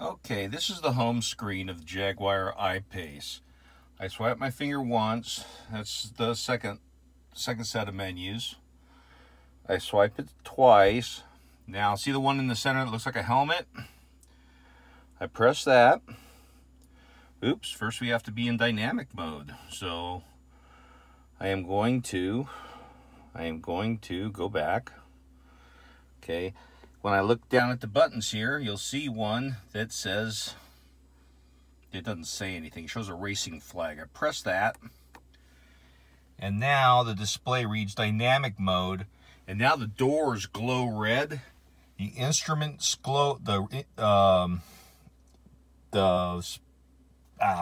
Okay, this is the home screen of the Jaguar I-Pace. I swipe my finger once. That's the second set of menus. I swipe it twice. Now, see the one in the center that looks like a helmet? I press that. Oops, first we have to be in dynamic mode. So I am going to go back. Okay. When I look down at the buttons here, you'll see one that says, it doesn't say anything, it shows a racing flag. I press that, and now the display reads dynamic mode, and now the doors glow red. The instruments glow, the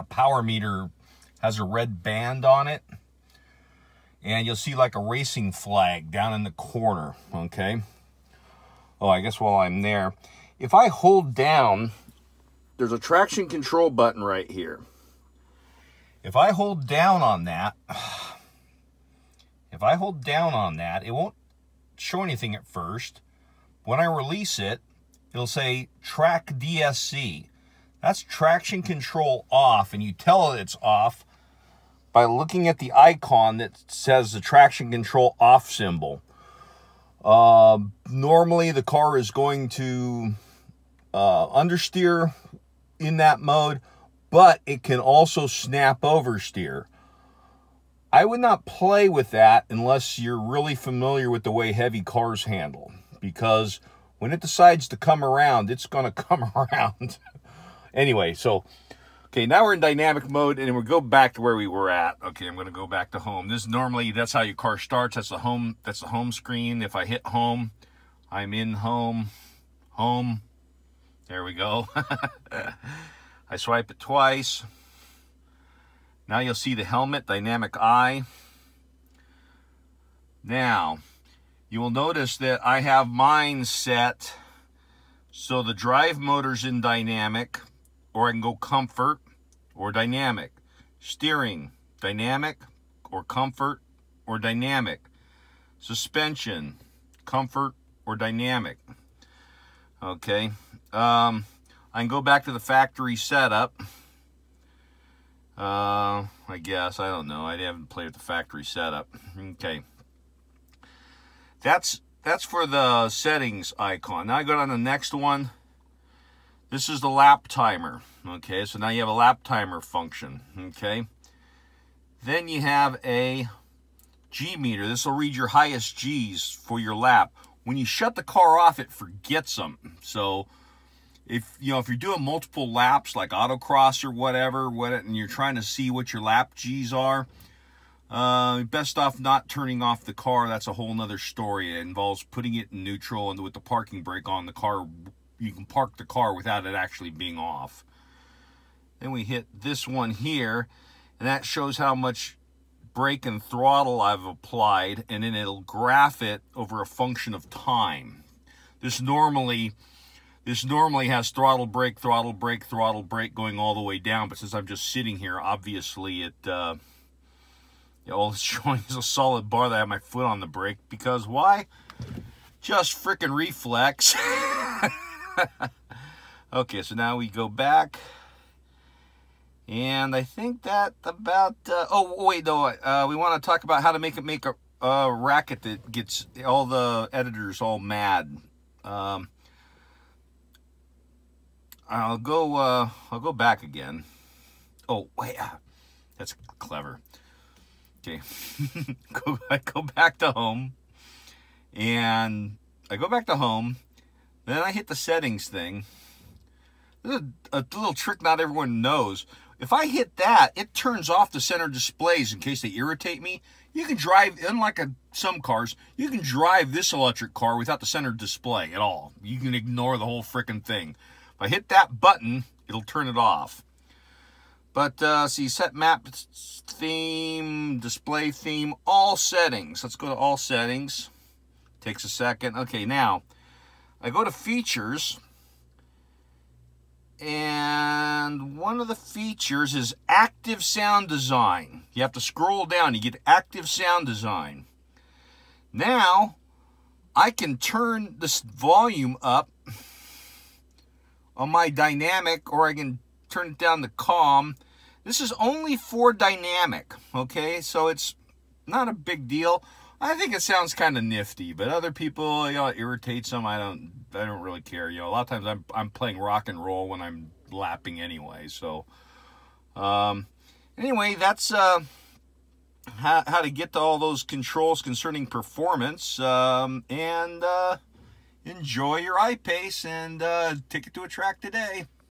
power meter has a red band on it, and you'll see like a racing flag down in the corner, okay? Oh, I guess while I'm there, if I hold down, there's a traction control button right here. If I hold down on that, it won't show anything at first. When I release it, it'll say TracDSC. That's traction control off, and you tell it it's off by looking at the icon that says the traction control off symbol. Normally the car is going to understeer in that mode, but it can also snap oversteer. I would not play with that unless you're really familiar with the way heavy cars handle, because when it decides to come around, it's going to come around. Anyway, so okay, now we're in dynamic mode, and we'll go back to where we were at. Okay, I'm going to go back to home. This normally, that's how your car starts. That's the home screen. If I hit home, I'm in home. Home. There we go. I swipe it twice. Now you'll see the helmet, dynamic eye. Now, you will notice that I have mine set so the drive motor's in dynamic, or I can go comfort or dynamic. Steering, dynamic or comfort or dynamic. Suspension, comfort or dynamic. Okay. I can go back to the factory setup. I guess, I don't know. I haven't played with the factory setup. Okay. That's for the settings icon. Now I go down to the next one. This is the lap timer, okay? So now you have a lap timer function, okay? Then you have a G meter. This will read your highest G's for your lap. When you shut the car off, it forgets them. So if you're doing multiple laps, like autocross or whatever, and you're trying to see what your lap G's are, best off not turning off the car. That's a whole nother story. It involves putting it in neutral, and with the parking brake on, the car, you can park the car without it actually being off. Then we hit this one here, and that shows how much brake and throttle I've applied, and then it'll graph it over a function of time. This normally has throttle, brake, throttle, brake, throttle, brake going all the way down, but since I'm just sitting here, obviously all it's showing is a solid bar that I have my foot on the brake, because why? Just frickin' reflex. Okay, so now we go back, and I think that about oh wait, no, we want to talk about how to make a racket that gets all the editors all mad. I'll go back again. Oh wait, that's clever. Okay. I go back to home, and I go back to home. Then I hit the settings thing. This is a little trick not everyone knows. If I hit that, it turns off the center displays in case they irritate me. You can drive, unlike some cars, you can drive this electric car without the center display at all. You can ignore the whole frickin' thing. If I hit that button, it'll turn it off. But, see, set map theme, display theme, all settings. Let's go to all settings. Takes a second. Okay, now, I go to features, and one of the features is active sound design. You have to scroll down, you get active sound design. Now, I can turn this volume up on my dynamic, or I can turn it down to calm. This is only for dynamic, okay? So it's not a big deal. I think it sounds kind of nifty, but other people, you know, it irritates them. I don't really care. You know, a lot of times I'm playing rock and roll when I'm lapping anyway. So anyway, that's how to get to all those controls concerning performance, and enjoy your iPace and take it to a track today.